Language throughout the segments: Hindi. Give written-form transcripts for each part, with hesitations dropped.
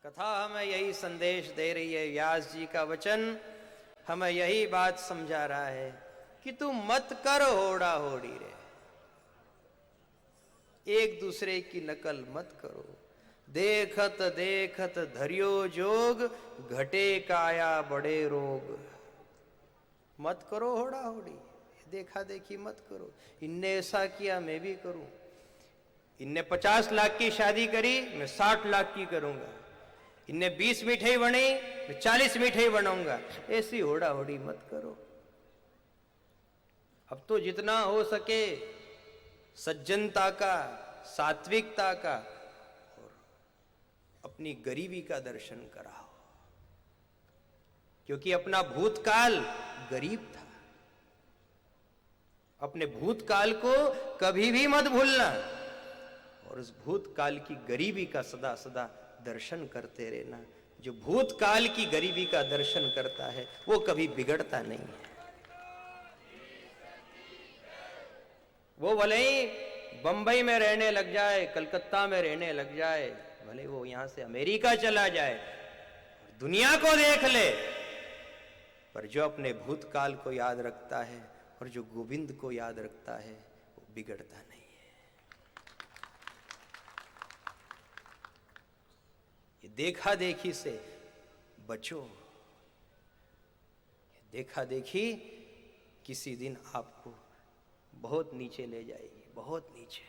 कथा हमें यही संदेश दे रही है, व्यास जी का वचन हमें यही बात समझा रहा है कि तू मत कर होड़ा होड़ी रे, एक दूसरे की नकल मत करो। देखत देखत धरियो जोग, घटे काया बड़े रोग। मत करो होड़ा होड़ी, देखा देखी मत करो। इनने ऐसा किया मैं भी करूं, इनने 50 लाख की शादी करी मैं 60 लाख की करूंगा, इनने 20 मिठाई बनी मैं 40 मिठाई बनाऊंगा। ऐसी होड़ा होड़ी मत करो। अब तो जितना हो सके सज्जनता का, सात्विकता का और अपनी गरीबी का दर्शन कराओ, क्योंकि अपना भूतकाल गरीब था। अपने भूतकाल को कभी भी मत भूलना और उस भूतकाल की गरीबी का सदा सदा दर्शन करते रहना। जो भूतकाल की गरीबी का दर्शन करता है वो कभी बिगड़ता नहीं है। वो भले ही बंबई में रहने लग जाए, कलकत्ता में रहने लग जाए, भले वो यहां से अमेरिका चला जाए, दुनिया को देख ले, पर जो अपने भूतकाल को याद रखता है और जो गोविंद को याद रखता है वो बिगड़ता नहीं है। ये देखा देखी से बचो। देखा देखी किसी दिन आपको बहुत नीचे ले जाएगी, बहुत नीचे।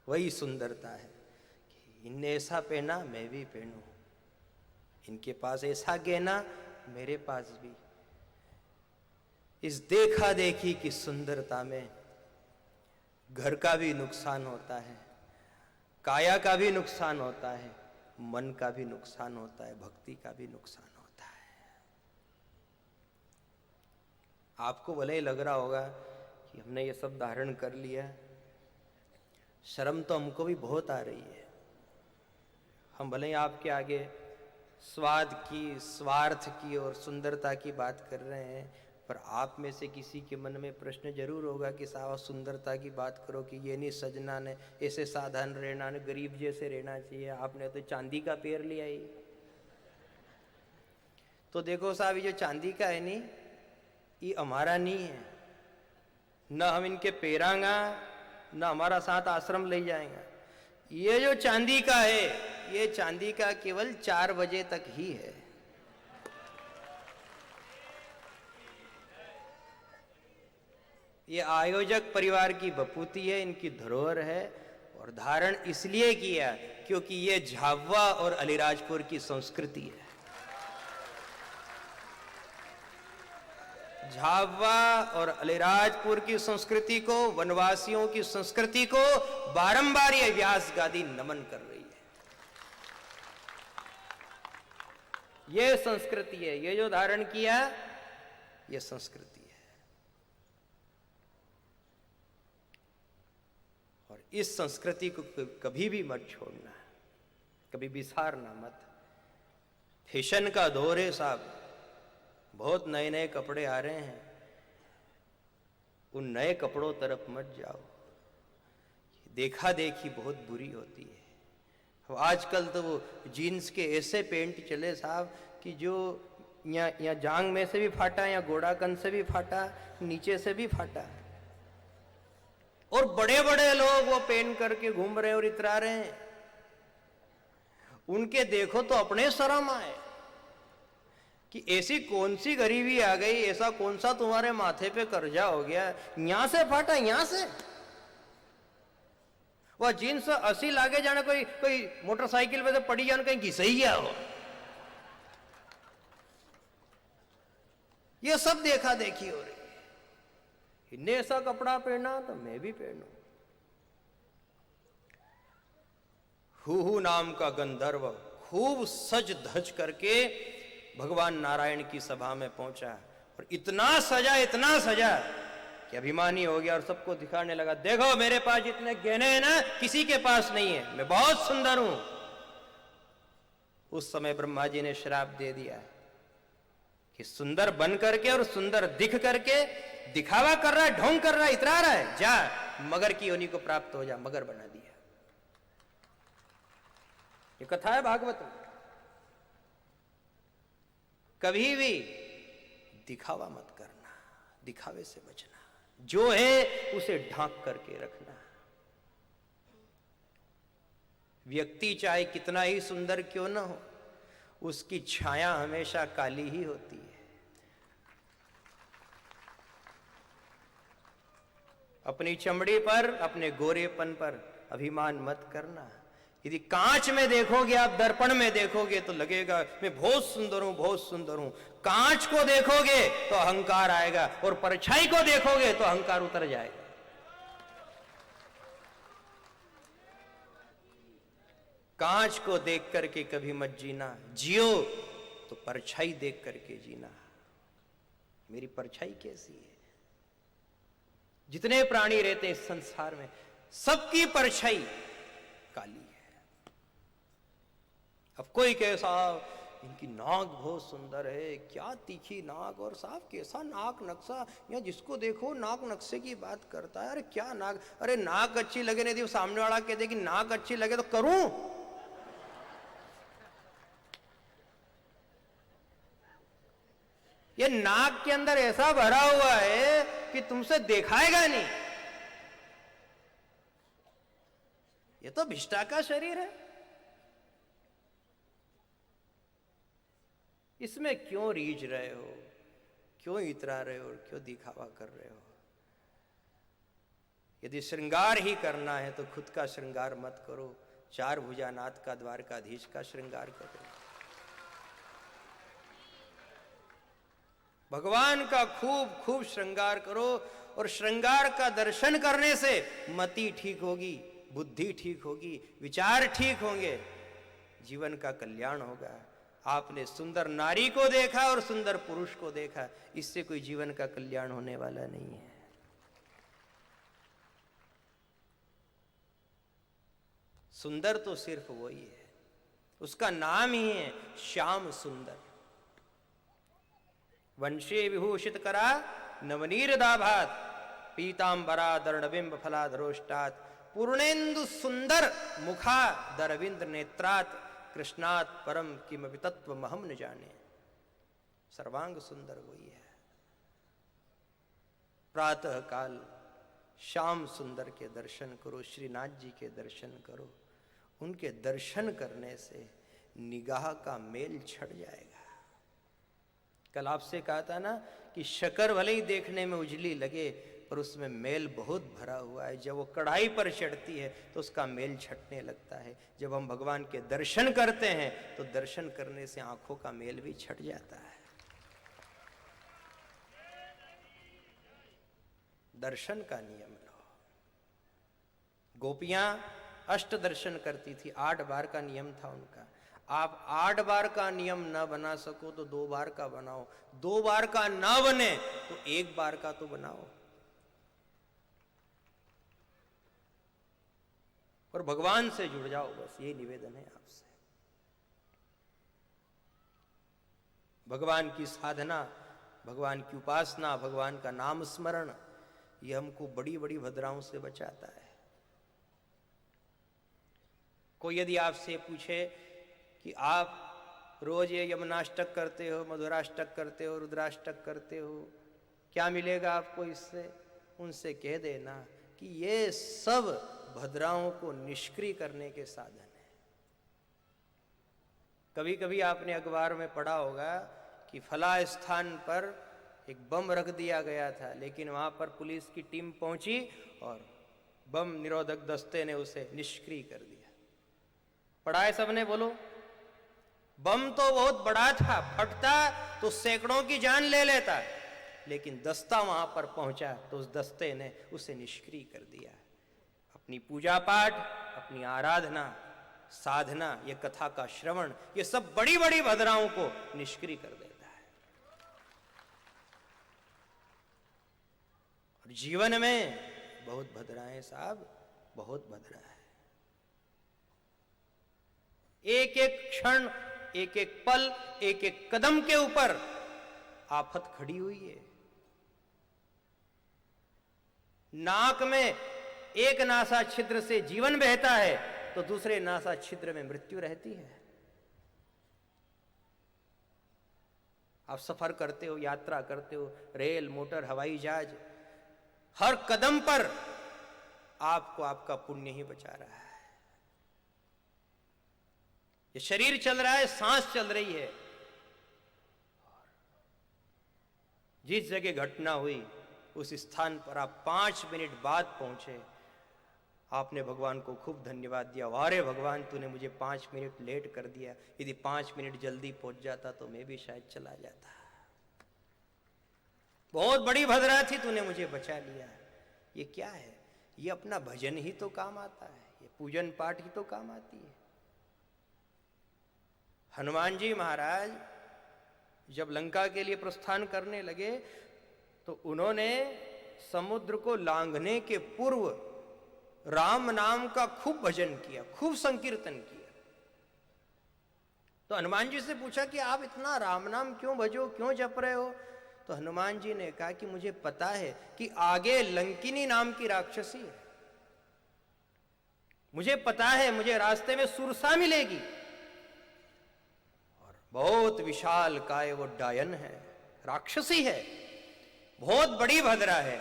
वही सुंदरता है कि इनने ऐसा पहना मैं भी पहनूं, इनके पास ऐसा गहना मेरे पास भी। इस देखा देखी की सुंदरता में घर का भी नुकसान होता है, काया का भी नुकसान होता है, मन का भी नुकसान होता है, भक्ति का भी नुकसान होता है। आपको भले ही लग रहा होगा कि हमने ये सब धारण कर लिया, शर्म तो हमको भी बहुत आ रही है। हम भले ही आपके आगे स्वाद की, स्वार्थ की और सुंदरता की बात कर रहे हैं, पर आप में से किसी के मन में प्रश्न जरूर होगा कि साहब सुंदरता की बात करो कि ये नहीं सजना ने ऐसे साधारण रहना ने, गरीब जैसे रहना चाहिए, आपने तो चांदी का पैर लिया ही। तो देखो साहब, ये जो चांदी का है नहीं, ये हमारा नहीं है, न हम इनके पैरांगा न हमारा साथ आश्रम ले जाएगा। ये जो चांदी का है, ये चांदी का केवल 4 बजे तक ही है। ये आयोजक परिवार की बपूती है, इनकी धरोहर है, और धारण इसलिए किया क्योंकि ये झाबुआ और अलीराजपुर की संस्कृति है। झाबुआ और अलीराजपुर की संस्कृति को, वनवासियों की संस्कृति को बारंबार ये व्यास गादी नमन कर रही है। ये संस्कृति है, ये जो धारण किया ये संस्कृति है। और इस संस्कृति को कभी भी मत छोड़ना, कभी बिसारना मत। फैशन का दौर है साहब, बहुत नए नए कपड़े आ रहे हैं, उन नए कपड़ों तरफ मत जाओ। देखा देखी बहुत बुरी होती है। अब आजकल तो वो जीन्स के ऐसे पैंट चले साहब कि जो यहाँ जांग में से भी फाटा, या गोड़ाकन से भी फाटा, नीचे से भी फाटा, और बड़े बड़े लोग वो पहन करके घूम रहे हैं और इतरा रहे हैं। उनके देखो तो अपने शर्म आए कि ऐसी कौन सी गरीबी आ गई, ऐसा कौन सा तुम्हारे माथे पे कर्जा हो गया, यहां से फाटा, यहां से। वह जींस 80 लागे जाने, कोई मोटरसाइकिल पे से पड़ी जाने, कहीं घिस ही गया हो। ये सब देखा देखी हो रही है। इन्हें ऐसा कपड़ा पहना तो मैं भी पहनूं। हूहू नाम का गंधर्व खूब सज धज करके भगवान नारायण की सभा में पहुंचा, और इतना सजा कि अभिमानी हो गया और सबको दिखाने लगा, देखो मेरे पास जितने गहने हैं ना, किसी के पास नहीं है, मैं बहुत सुंदर हूं। उस समय ब्रह्मा जी ने श्राप दे दिया कि सुंदर बन करके और सुंदर दिख करके दिखावा कर रहा है, ढोंग कर रहा है, इतरा रहा है, जा मगर की योनि को प्राप्त हो जा। मगर बना दिया। ये कथा है भागवत में। कभी भी दिखावा मत करना, दिखावे से बचना, जो है उसे ढांक करके रखना। व्यक्ति चाहे कितना ही सुंदर क्यों न हो, उसकी छाया हमेशा काली ही होती है। अपनी चमड़ी पर, अपने गोरेपन पर अभिमान मत करना। यदि कांच में देखोगे, आप दर्पण में देखोगे तो लगेगा मैं बहुत सुंदर हूं, बहुत सुंदर हूं। कांच को देखोगे तो अहंकार आएगा, और परछाई को देखोगे तो अहंकार उतर जाएगा। कांच को देख करके कभी मत जीना, जियो तो परछाई देख करके जीना। मेरी परछाई कैसी है? जितने प्राणी रहते हैं इस संसार में, सबकी परछाई काली है। अब कोई कहे साहब इनकी नाक बहुत सुंदर है, क्या तीखी नाक, और साहब कैसा नाक नक्शा, या जिसको देखो नाक नक्शे की बात करता है। अरे क्या नाक, अरे नाक अच्छी लगे नहीं थी, सामने वाला कह दे कि नाक अच्छी लगे तो करूं। ये नाक के अंदर ऐसा भरा हुआ है कि तुमसे दिखाएगा नहीं। ये तो भिष्टा का शरीर है, इसमें क्यों रीझ रहे हो, क्यों इतरा रहे हो, क्यों दिखावा कर रहे हो? यदि श्रृंगार ही करना है तो खुद का श्रृंगार मत करो, चार भुजानाथ का, द्वारकाधीश का श्रृंगार करो। भगवान का खूब खूब श्रृंगार करो, और श्रृंगार का दर्शन करने से मति ठीक होगी, बुद्धि ठीक होगी, विचार ठीक होंगे, जीवन का कल्याण होगा। आपने सुंदर नारी को देखा और सुंदर पुरुष को देखा, इससे कोई जीवन का कल्याण होने वाला नहीं है। सुंदर तो सिर्फ वही है, उसका नाम ही है श्याम सुंदर। वंशे विभूषित करा नवनीरदाभात, पीतांबरा दर्णबिंब फलाधरोष्टात्, पूर्णेन्दु सुंदर मुखा दरविंद नेत्रात्, कृष्णात् परम किमपि तत्वमहं न जाने। सर्वांग सुंदर वही है। प्रातः काल श्याम सुंदर के दर्शन करो, श्रीनाथ जी के दर्शन करो। उनके दर्शन करने से निगाह का मेल छट जाएगा। कल आपसे कहा था ना कि शक्कर भले ही देखने में उजली लगे, पर उसमें मेल बहुत भरा हुआ है। जब वो कढ़ाई पर चढ़ती है तो उसका मेल छटने लगता है। जब हम भगवान के दर्शन करते हैं तो दर्शन करने से आंखों का मेल भी छट जाता है। दर्शन का नियम लो। गोपियां अष्ट दर्शन करती थी, 8 बार का नियम था उनका। आप 8 बार का नियम ना बना सको तो 2 बार का बनाओ, 2 बार का ना बने तो 1 बार का तो बनाओ। और भगवान से जुड़ जाओ, बस ये निवेदन है आपसे। भगवान की साधना, भगवान की उपासना, भगवान का नाम स्मरण, ये हमको बड़ी बड़ी भद्राओं से बचाता है। कोई यदि आपसे पूछे कि आप रोज ये यमुनाष्टक करते हो, मधुराष्टक करते हो, रुद्राष्टक करते हो, क्या मिलेगा आपको इससे? उनसे कह देना कि ये सब भद्राओं को निष्क्रिय करने के साधन है। कभी कभी आपने अखबार में पढ़ा होगा कि फला स्थान पर एक बम रख दिया गया था, लेकिन वहां पर पुलिस की टीम पहुंची और बम निरोधक दस्ते ने उसे निष्क्रिय कर दिया। पढ़ा है सबने? बोलो। बम तो बहुत बड़ा था, फटता तो सैकड़ों की जान ले लेता, लेकिन दस्ता वहां पर पहुंचा तो उस दस्ते ने उसे निष्क्रिय कर दिया। अपनी पूजा पाठ, अपनी आराधना, साधना, ये कथा का श्रवण, ये सब बड़ी बड़ी भद्राओं को निष्क्रिय कर देता है। और जीवन में बहुत भद्राएं साहब, बहुत भद्रा है। एक एक क्षण, एक एक पल, एक एक कदम के ऊपर आफत खड़ी हुई है। नाक में एक नासा छिद्र से जीवन बहता है तो दूसरे नासा छिद्र में मृत्यु रहती है। आप सफर करते हो, यात्रा करते हो, रेल, मोटर, हवाई जहाज, हर कदम पर आपको आपका पुण्य ही बचा रहा है। ये शरीर चल रहा है, सांस चल रही है। जिस जगह घटना हुई उस स्थान पर आप 5 मिनट बाद पहुंचे, आपने भगवान को खूब धन्यवाद दिया। वारे भगवान, तूने मुझे 5 मिनट लेट कर दिया, यदि 5 मिनट जल्दी पहुंच जाता तो मैं भी शायद चला जाता। बहुत बड़ी भद्रा थी, तूने मुझे बचा लिया। ये क्या है? ये अपना भजन ही तो काम आता है, ये पूजन पाठ ही तो काम आती है। हनुमान जी महाराज जब लंका के लिए प्रस्थान करने लगे तो उन्होंने समुद्र को लांघने के पूर्व राम नाम का खूब भजन किया, खूब संकीर्तन किया। तो हनुमान जी से पूछा कि आप इतना राम नाम क्यों भजो, क्यों जप रहे हो? तो हनुमान जी ने कहा कि मुझे पता है कि आगे लंकिनी नाम की राक्षसी है, मुझे पता है मुझे रास्ते में सुरसा मिलेगी, और बहुत विशाल काय वो डायन है, राक्षसी है, बहुत बड़ी भद्रा है,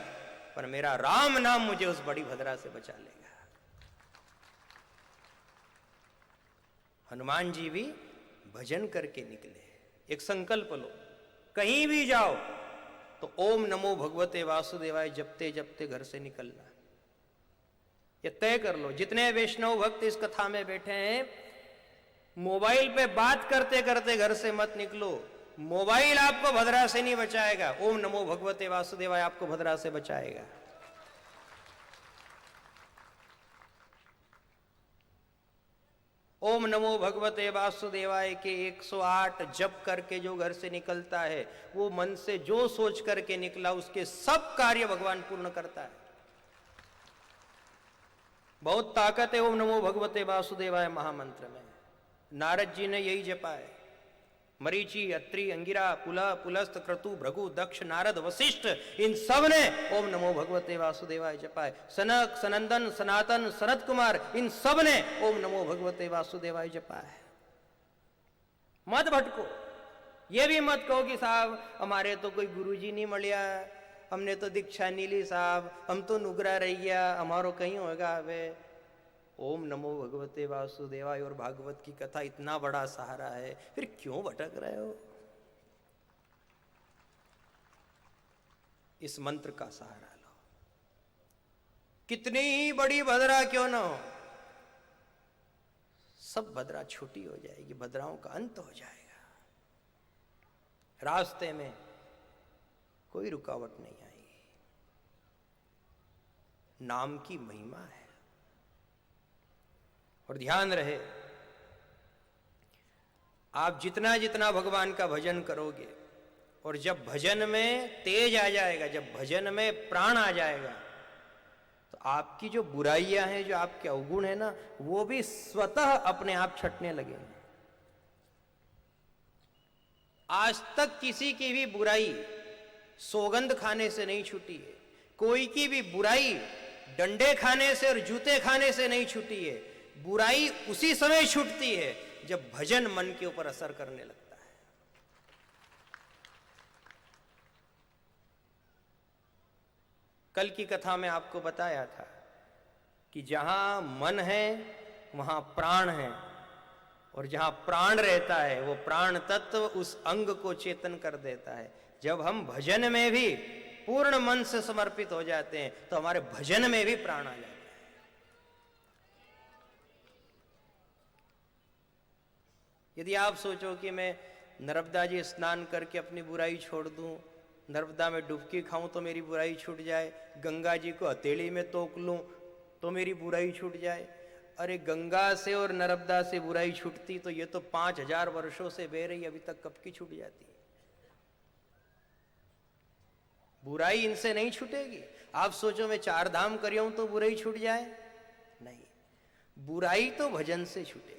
पर मेरा राम नाम मुझे उस बड़ी भद्रा से बचा लेगा। हनुमान जी भी भजन करके निकले। एक संकल्प लो, कहीं भी जाओ तो ओम नमो भगवते वासुदेवाय जपते जपते घर से निकलना। ये तय कर लो। जितने वैष्णव भक्त इस कथा में बैठे हैं, मोबाइल पे बात करते करते घर से मत निकलो। मोबाइल आपको भद्रा से नहीं बचाएगा, ओम नमो भगवते वासुदेवाय आपको भद्रा से बचाएगा। ओम नमो भगवते वासुदेवाय के 108 जप करके जो घर से निकलता है, वो मन से जो सोच करके निकला उसके सब कार्य भगवान पूर्ण करता है। बहुत ताकत है ओम नमो भगवते वासुदेवाय महामंत्र में। नारद जी ने यही जपा है। मरीचि, अत्रि, अंगिरा, पुलह, पुलस्त, क्रतु, भृगु, दक्ष, नारद, वशिष्ठ, इन सब ने ओम नमो भगवते वासुदेवाय जपा है। सनक, सनंदन, सनातन, सनत कुमार, इन सब ने ओम नमो भगवते वासुदेवाय जपा है। मत भटको। ये भी मत कहो कि साहब हमारे तो कोई गुरुजी नहीं मिलिया, हमने तो दीक्षा नहीं ली साहब, हम तो नुगरा रह गया, हमारो कहीं होगा। वे ओम नमो भगवते वासुदेवाय और भागवत की कथा इतना बड़ा सहारा है, फिर क्यों भटक रहे हो? इस मंत्र का सहारा लो। कितनी ही बड़ी भद्रा क्यों ना हो, सब भद्रा छोटी हो जाएगी, भद्राओं का अंत हो जाएगा। रास्ते में कोई रुकावट नहीं आएगी। नाम की महिमा है। और ध्यान रहे, आप जितना जितना भगवान का भजन करोगे, और जब भजन में तेज आ जाएगा, जब भजन में प्राण आ जाएगा, तो आपकी जो बुराइयां हैं, जो आपके अवगुण है ना, वो भी स्वतः अपने आप छटने लगेंगे। आज तक किसी की भी बुराई सौगंध खाने से नहीं छूटी है, कोई की भी बुराई डंडे खाने से और जूते खाने से नहीं छूटी है। बुराई उसी समय छूटती है जब भजन मन के ऊपर असर करने लगता है। कल की कथा में आपको बताया था कि जहां मन है वहां प्राण है, और जहां प्राण रहता है वो प्राण तत्व उस अंग को चेतन कर देता है। जब हम भजन में भी पूर्ण मन से समर्पित हो जाते हैं तो हमारे भजन में भी प्राण आ जाता है। यदि आप सोचो कि मैं नर्मदा जी स्नान करके अपनी बुराई छोड़ दूं, नर्मदा में डुबकी खाऊं तो मेरी बुराई छूट जाए, गंगा जी को हथेली में तोक लूं तो मेरी बुराई छूट जाए, अरे गंगा से और नर्मदा से बुराई छूटती तो ये तो 5000 वर्षों से बह रही, अभी तक कब की छूट जाती। बुराई इनसे नहीं छूटेगी। आप सोचो मैं 4 धाम कर आऊं तो बुराई छूट जाए? नहीं, बुराई तो भजन से छूटेगी।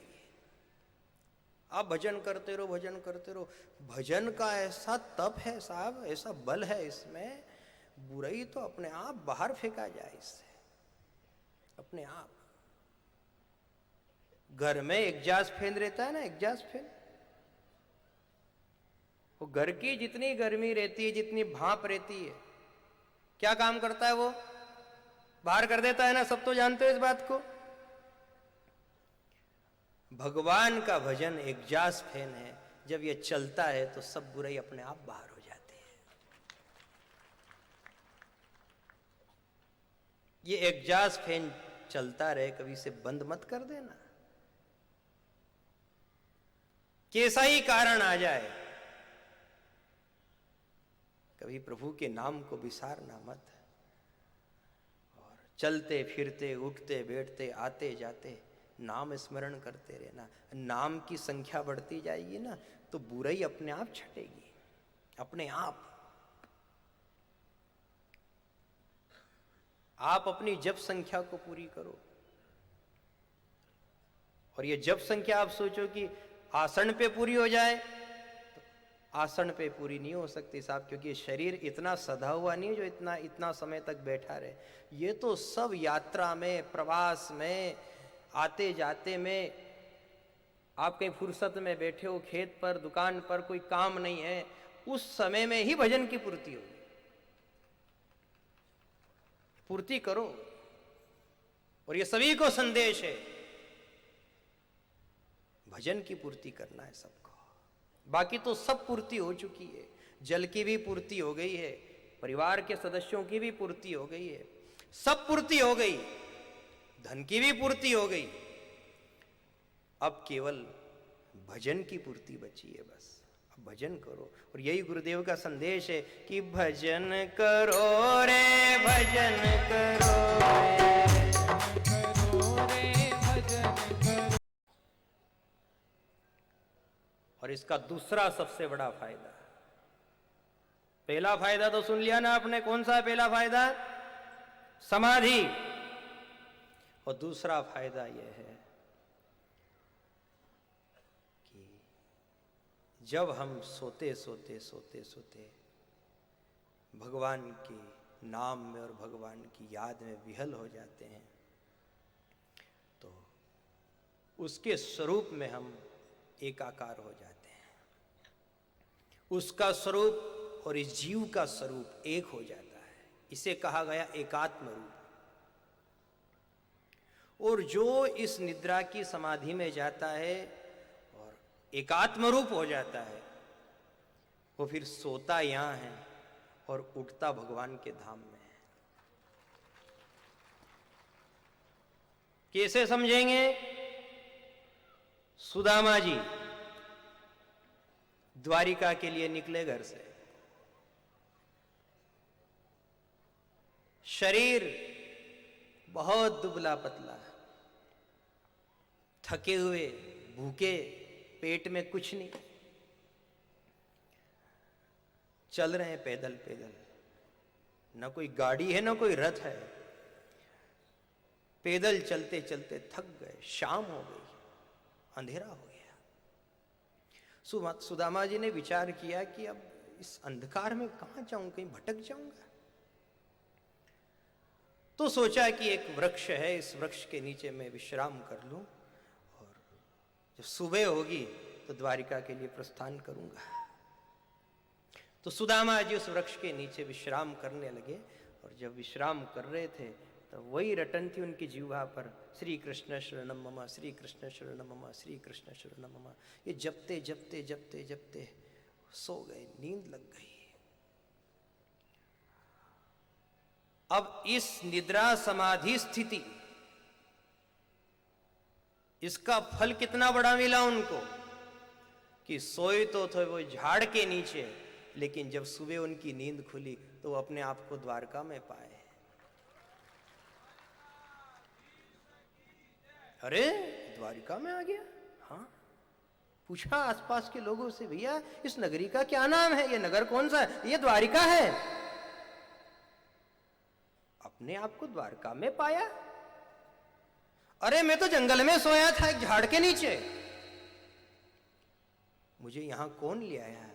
आप भजन करते रहो, भजन करते रहो। भजन का ऐसा तप है साहब, ऐसा बल है इसमें, बुराई तो अपने आप बाहर फेंका जाए इससे, अपने आप। घर में एग्जास्ट फैन रहता है ना, एग्जास्ट फैन, वो घर की जितनी गर्मी रहती है, जितनी भाप रहती है, क्या काम करता है? वो बाहर कर देता है ना, सब तो जानते हो इस बात को। भगवान का भजन एग्जास्ट फैन है, जब ये चलता है तो सब बुराई अपने आप बाहर हो जाती है। ये एग्जास्ट फैन चलता रहे, कभी से बंद मत कर देना, कैसा ही कारण आ जाए, कभी प्रभु के नाम को विसारना मत। और चलते फिरते, उठते बैठते, आते जाते नाम स्मरण करते रहना। नाम की संख्या बढ़ती जाएगी ना, तो बुराई अपने आप छटेगी, अपने आप। आप अपनी जप संख्या को पूरी करो। और ये जप संख्या आप सोचो कि आसन पे पूरी हो जाए, तो आसन पे पूरी नहीं हो सकती साहब, क्योंकि शरीर इतना सधा हुआ नहीं है जो इतना समय तक बैठा रहे। ये तो सब यात्रा में, प्रवास में, आते जाते में, आप कहीं फुर्सत में बैठे हो, खेत पर, दुकान पर, कोई काम नहीं है, उस समय में ही भजन की पूर्ति होगी। पूर्ति करो। और ये सभी को संदेश है, भजन की पूर्ति करना है सबको। बाकी तो सब पूर्ति हो चुकी है। जल की भी पूर्ति हो गई है, परिवार के सदस्यों की भी पूर्ति हो गई है, सब पूर्ति हो गई, धन की भी पूर्ति हो गई। अब केवल भजन की पूर्ति बची है बस। अब भजन करो। और यही गुरुदेव का संदेश है कि भजन करो रे, भजन करो रे, भजन करो। और इसका दूसरा सबसे बड़ा फायदा, पहला फायदा तो सुन लिया ना आपने, कौन सा पहला फायदा? समाधि। और दूसरा फायदा यह है कि जब हम सोते सोते सोते सोते भगवान के नाम में और भगवान की याद में विहल हो जाते हैं, तो उसके स्वरूप में हम एकाकार हो जाते हैं। उसका स्वरूप और इस जीव का स्वरूप एक हो जाता है। इसे कहा गया एकात्म रूप। और जो इस निद्रा की समाधि में जाता है और एकात्म रूप हो जाता है, वो फिर सोता यहां है और उठता भगवान के धाम में है। कैसे समझेंगे? सुदामा जी द्वारिका के लिए निकले घर से। शरीर बहुत दुबला पतला, थके हुए, भूखे, पेट में कुछ नहीं, चल रहे हैं पैदल पैदल। ना कोई गाड़ी है ना कोई रथ है, पैदल चलते चलते थक गए, शाम हो गई, अंधेरा हो गया। सुदामा जी ने विचार किया कि अब इस अंधकार में कहां जाऊं, कहीं भटक जाऊंगा। तो सोचा कि एक वृक्ष है, इस वृक्ष के नीचे मैं विश्राम कर लूं, और जब सुबह होगी तो द्वारिका के लिए प्रस्थान करूंगा। तो सुदामा जी उस वृक्ष के नीचे विश्राम करने लगे। और जब विश्राम कर रहे थे तो वही रटन थी उनकी जीवा पर, श्री कृष्ण शरणम मम, श्री कृष्ण शरणम मम, श्री कृष्ण शरणम मम। ये जपते जपते जपते जपते सो गए, नींद लग गई। अब इस निद्रा समाधि स्थिति, इसका फल कितना बड़ा मिला उनको कि सोए तो थे वो झाड़ के नीचे, लेकिन जब सुबह उनकी नींद खुली तो वो अपने आप को द्वारका में पाए। अरे द्वारिका में आ गया। हाँ, पूछा आसपास के लोगों से, भैया इस नगरी का क्या नाम है, ये नगर कौन सा है? ये द्वारिका है। अपने आप को द्वारका में पाया। अरे मैं तो जंगल में सोया था एक झाड़ के नीचे, मुझे यहां कौन ले आया?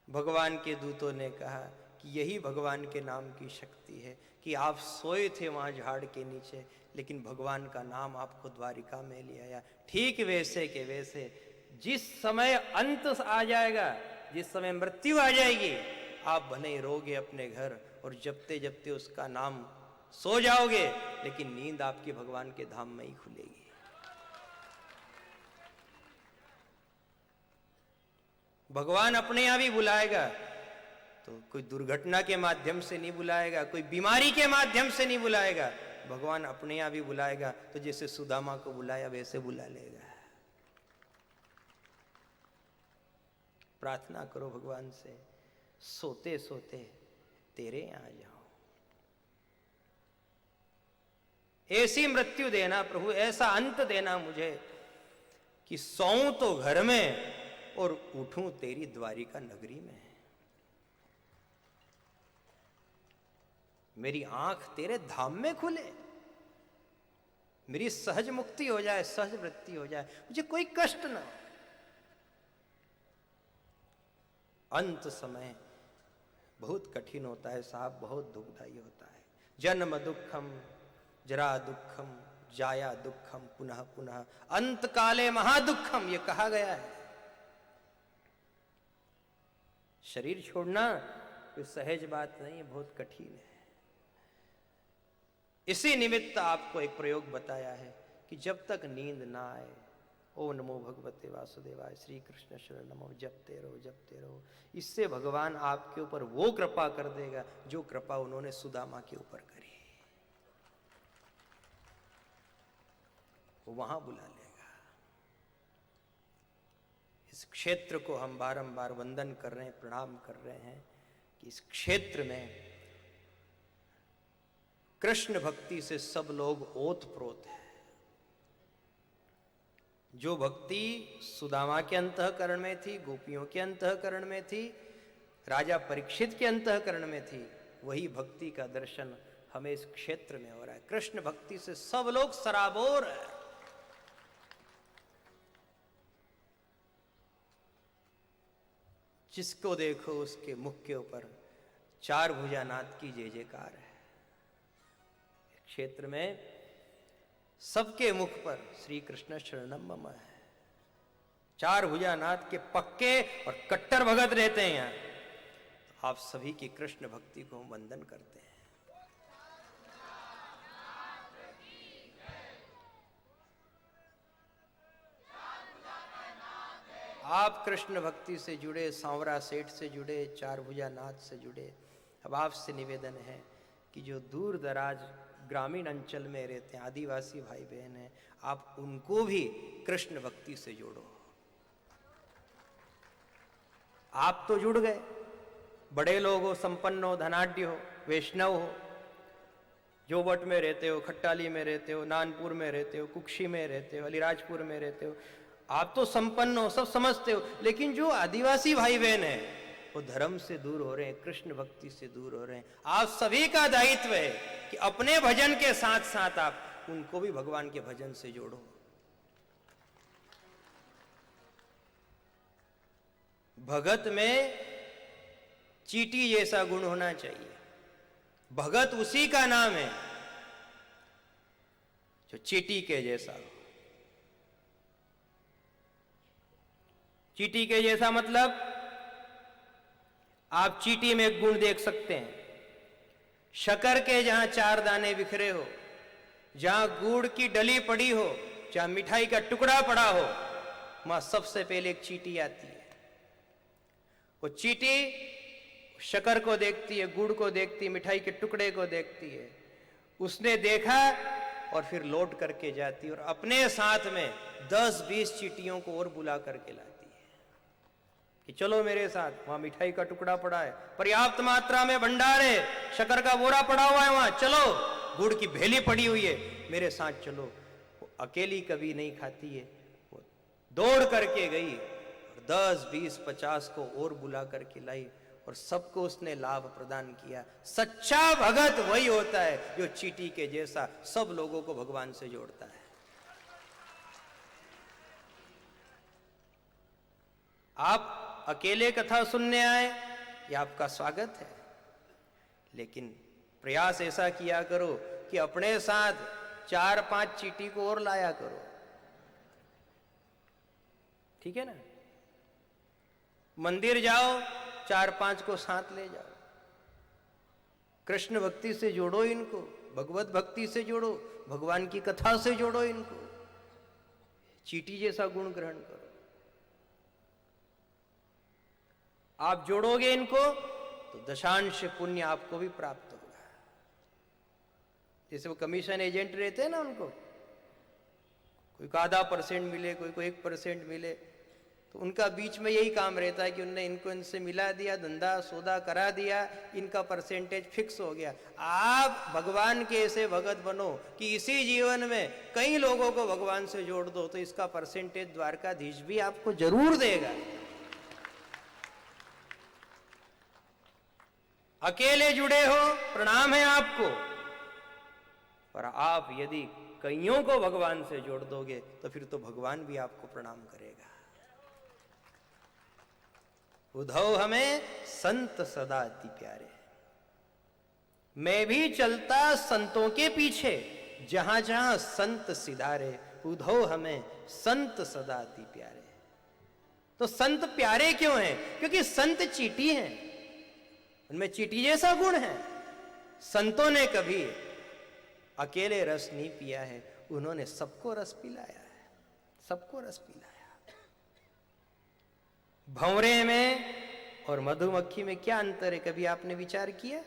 भगवान के दूतों ने कहा कि यही भगवान के नाम की शक्ति है कि आप सोए थे वहाँ झाड़ के नीचे, लेकिन भगवान का नाम आपको द्वारिका में ले आया। ठीक वैसे के वैसे जिस समय अंत आ जाएगा, जिस समय मृत्यु आ जाएगी, आप भले ही रोगे अपने घर और जपते जपते उसका नाम सो जाओगे, लेकिन नींद आपकी भगवान के धाम में ही खुलेगी। भगवान अपने यहाँ भी बुलाएगा, तो कोई दुर्घटना के माध्यम से नहीं बुलाएगा, कोई बीमारी के माध्यम से नहीं बुलाएगा। भगवान अपने यहाँ भी बुलाएगा, तो जैसे सुदामा को बुलाया वैसे बुला लेगा। प्रार्थना करो भगवान से, सोते सोते तेरे यहाँ जाओ, ऐसी मृत्यु देना प्रभु, ऐसा अंत देना मुझे कि सोऊं तो घर में और उठूं तेरी द्वारिका नगरी में। मेरी आंख तेरे धाम में खुले, मेरी सहज मुक्ति हो जाए, सहज वृत्ति हो जाए, मुझे कोई कष्ट ना हो। अंत समय बहुत कठिन होता है साहब, बहुत दुखदायी होता है। जन्म दुखम, जरा दुखम, जाया दुखम, पुनः पुनः, अंत काले महादुखम, ये कहा गया है। शरीर छोड़ना कोई सहज बात नहीं है, बहुत कठिन है। इसी निमित्त आपको एक प्रयोग बताया है कि जब तक नींद ना आए, ओम नमो भगवते वासुदेवाय, श्री कृष्ण शरण नमो, जपते रहो जपते रहो। इससे भगवान आपके ऊपर वो कृपा कर देगा जो कृपा उन्होंने सुदामा के ऊपर करी, वो वहां बुला लेगा। इस क्षेत्र को हम बारंबार वंदन कर रहे हैं, प्रणाम कर रहे हैं कि इस क्षेत्र में कृष्ण भक्ति से सब लोग ओतप्रोत है। जो भक्ति सुदामा के अंतःकरण में थी, गोपियों के अंतःकरण में थी, राजा परीक्षित के अंतःकरण में थी, वही भक्ति का दर्शन हमें इस क्षेत्र में हो रहा है। कृष्ण भक्ति से सब लोग सराबोर है। जिसको देखो उसके मुख के ऊपर चार भुजानाथ की जय जयकार है। क्षेत्र में सबके मुख पर श्री कृष्ण शरणम मम है। चार भुजानाथ के पक्के और कट्टर भगत रहते हैं यहाँ। तो आप सभी की कृष्ण भक्ति को हम वंदन करते हैं। आप कृष्ण भक्ति से जुड़े, सांवरा सेठ से जुड़े, चार भुजानाथ से जुड़े। अब आपसे निवेदन है कि जो दूर दराज ग्रामीण अंचल में रहते हैं, आदिवासी भाई बहन हैं, आप उनको भी कृष्ण भक्ति से जोड़ो। आप तो जुड़ गए, बड़े लोग हो, संपन्न हो, धनाढ्य हो, वैष्णव हो, जोवट में रहते हो, खट्टाली में रहते हो, नानपुर में रहते हो, कुक्षी में रहते हो, अलीराजपुर में रहते हो, आप तो संपन्न हो, सब समझते हो। लेकिन जो आदिवासी भाई बहन है वो धर्म से दूर हो रहे हैं, कृष्ण भक्ति से दूर हो रहे हैं। आप सभी का दायित्व है कि अपने भजन के साथ साथ आप उनको भी भगवान के भजन से जोड़ो। भगत में चींटी जैसा गुण होना चाहिए। भगत उसी का नाम है जो चींटी के जैसा हो। चींटी के जैसा मतलब आप चींटी में एक गुण देख सकते हैं। शक्कर के जहां चार दाने बिखरे हो, जहां गुड़ की डली पड़ी हो, जहां मिठाई का टुकड़ा पड़ा हो, वहां सबसे पहले एक चींटी आती है। वो चींटी शक्कर को देखती है, गुड़ को देखती है, मिठाई के टुकड़े को देखती है। उसने देखा और फिर लौट करके जाती है और अपने साथ में 10-20 चींटियों को और बुला करके लाती है कि चलो मेरे साथ, वहां मिठाई का टुकड़ा पड़ा है, पर्याप्त मात्रा में भंडार है, शक्कर का बोरा पड़ा हुआ है, वहां चलो, गुड़ की भेली पड़ी हुई है, मेरे साथ चलो। वो अकेली कभी नहीं खाती है, वो दौड़ करके गई और 10-20-50 को और बुला करके लाई और सबको उसने लाभ प्रदान किया। सच्चा भगत वही होता है जो चींटी के जैसा सब लोगों को भगवान से जोड़ता है। आप अकेले कथा सुनने आए, ये आपका स्वागत है। लेकिन प्रयास ऐसा किया करो कि अपने साथ 4-5 चींटी को और लाया करो, ठीक है ना। मंदिर जाओ, 4-5 को साथ ले जाओ, कृष्ण भक्ति से जोड़ो इनको, भगवत भक्ति से जोड़ो, भगवान की कथा से जोड़ो इनको, चींटी जैसा गुण ग्रहण करो। आप जोड़ोगे इनको तो दशांश पुण्य आपको भी प्राप्त होगा। जैसे वो कमीशन एजेंट रहते हैं ना, उनको कोई को आधा % मिले, कोई को 1% मिले, तो उनका बीच में यही काम रहता है कि उनने इनको इनसे मिला दिया, धंधा सौदा करा दिया, इनका % फिक्स हो गया। आप भगवान के ऐसे भगत बनो कि इसी जीवन में कई लोगों को भगवान से जोड़ दो, तो इसका % द्वारकाधीश भी आपको जरूर देगा। अकेले जुड़े हो, प्रणाम है आपको, पर आप यदि कईयों को भगवान से जोड़ दोगे तो फिर तो भगवान भी आपको प्रणाम करेगा। उद्धव हमें संत सदा अति प्यारे, मैं भी चलता संतों के पीछे, जहां जहां संत सिधारे, उद्धव हमें संत सदा अति प्यारे। तो संत प्यारे क्यों हैं? क्योंकि संत चींटी हैं, उनमें चींटी जैसा गुण है। संतों ने कभी अकेले रस नहीं पिया है, उन्होंने सबको रस पिलाया है, सबको रस पिलाया। भंवरे में और मधुमक्खी में क्या अंतर है, कभी आपने विचार किया?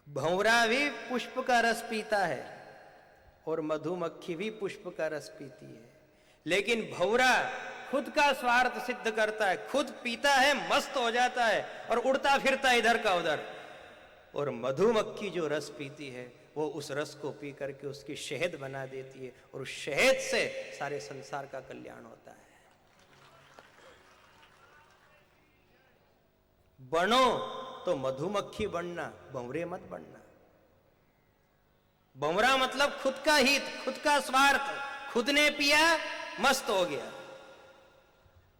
भंवरा भी पुष्प का रस पीता है और मधुमक्खी भी पुष्प का रस पीती है, लेकिन भंवरा खुद का स्वार्थ सिद्ध करता है, खुद पीता है, मस्त हो जाता है और उड़ता फिरता इधर का उधर। और मधुमक्खी जो रस पीती है वो उस रस को पी करके उसकी शहद बना देती है और उस शहद से सारे संसार का कल्याण होता है। बनो तो मधुमक्खी बनना, भंवरे मत बनना। भंवरा मतलब खुद का हित, खुद का स्वार्थ, खुद ने पिया, मस्त हो गया,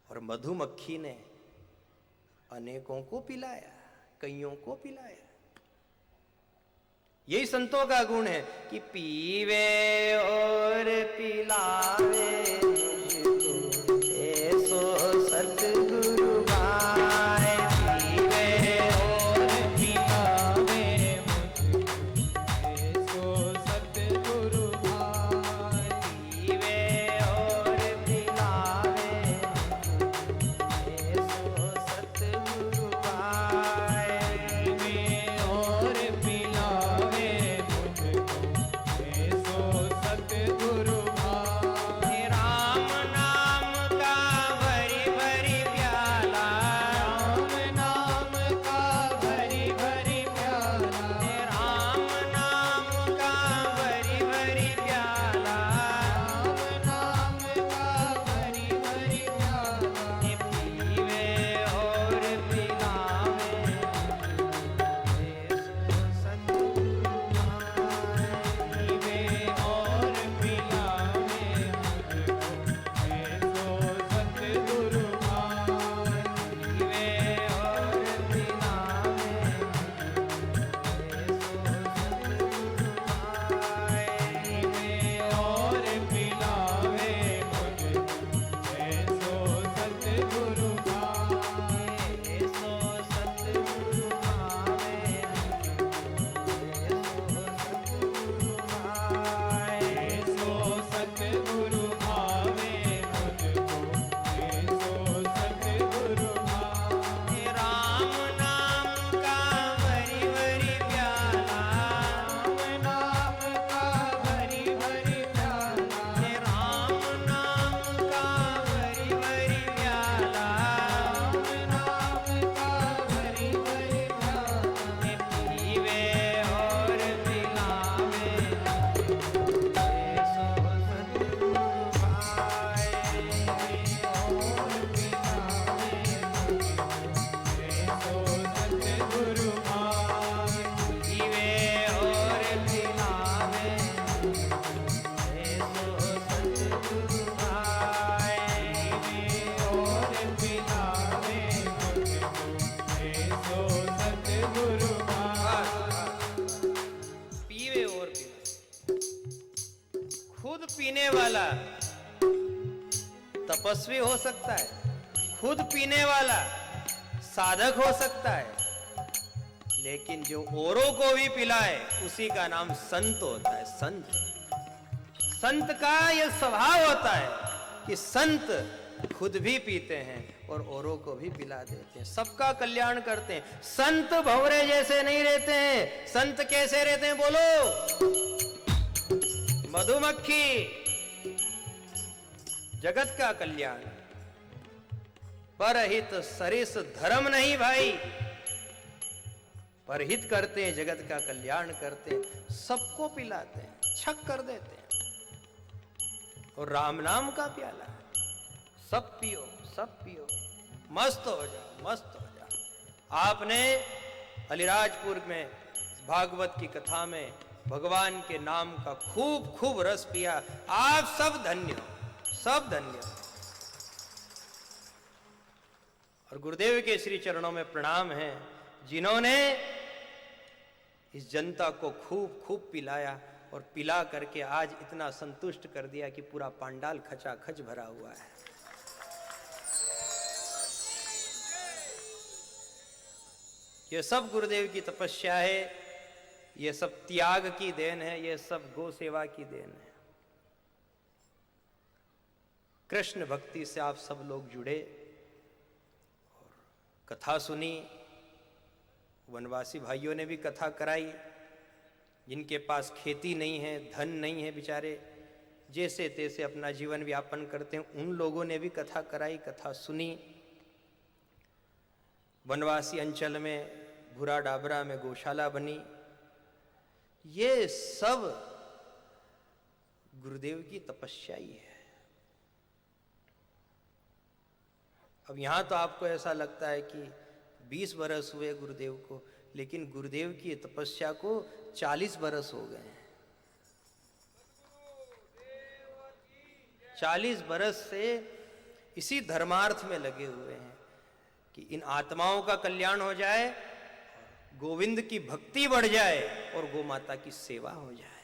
और मधुमक्खी ने अनेकों को पिलाया, कईयों को पिलाया। यही संतों का गुण है कि पीवे और पिलावे मुझको ऐसो सतगुरु भाई, पीवे और पिलावे मुझको ऐसो सतगुरु भाई, पीवे और पिलावे ऐसो सतगुरु भाई, पीवे और पिलावे सतगुरु भाई। राम खुद पीने वाला तपस्वी हो सकता है, खुद पीने वाला साधक हो सकता है, लेकिन जो औरों को भी पिलाए उसी का नाम संत होता है। संत, संत का यह स्वभाव होता है कि संत खुद भी पीते हैं और औरों को भी पिला देते हैं, सबका कल्याण करते हैं। संत भंवरे जैसे नहीं रहते हैं। संत कैसे रहते हैं बोलो? मधुमक्खी, जगत का कल्याण। परहित सरिस धर्म नहीं भाई, परहित करते हैं, जगत का कल्याण करते हैं, सबको पिलाते हैं, छक कर देते हैं। और राम नाम का प्याला, सब पियो, सब पियो, मस्त हो जाओ, मस्त हो जाओ। आपने अलीराजपुर में भागवत की कथा में भगवान के नाम का खूब खूब रस पिया। आप सब धन्य हो, सब धन्य हो। और गुरुदेव के श्री चरणों में प्रणाम है, जिन्होंने इस जनता को खूब खूब पिलाया और पिला करके आज इतना संतुष्ट कर दिया कि पूरा पांडाल खचाखच भरा हुआ है। ये सब गुरुदेव की तपस्या है, ये सब त्याग की देन है, ये सब गौ सेवा की देन है। कृष्ण भक्ति से आप सब लोग जुड़े और कथा सुनी। वनवासी भाइयों ने भी कथा कराई। जिनके पास खेती नहीं है, धन नहीं है, बेचारे जैसे तैसे अपना जीवन व्यापन करते हैं, उन लोगों ने भी कथा कराई, कथा सुनी। वनवासी अंचल में भूरा डाबरा में गौशाला बनी। ये सब गुरुदेव की तपस्या ही है। अब यहां तो आपको ऐसा लगता है कि 20 बरस हुए गुरुदेव को, लेकिन गुरुदेव की तपस्या को 40 बरस हो गए हैं। 40 बरस से इसी धर्मार्थ में लगे हुए हैं कि इन आत्माओं का कल्याण हो जाए, गोविंद की भक्ति बढ़ जाए और गौ माता की सेवा हो जाए।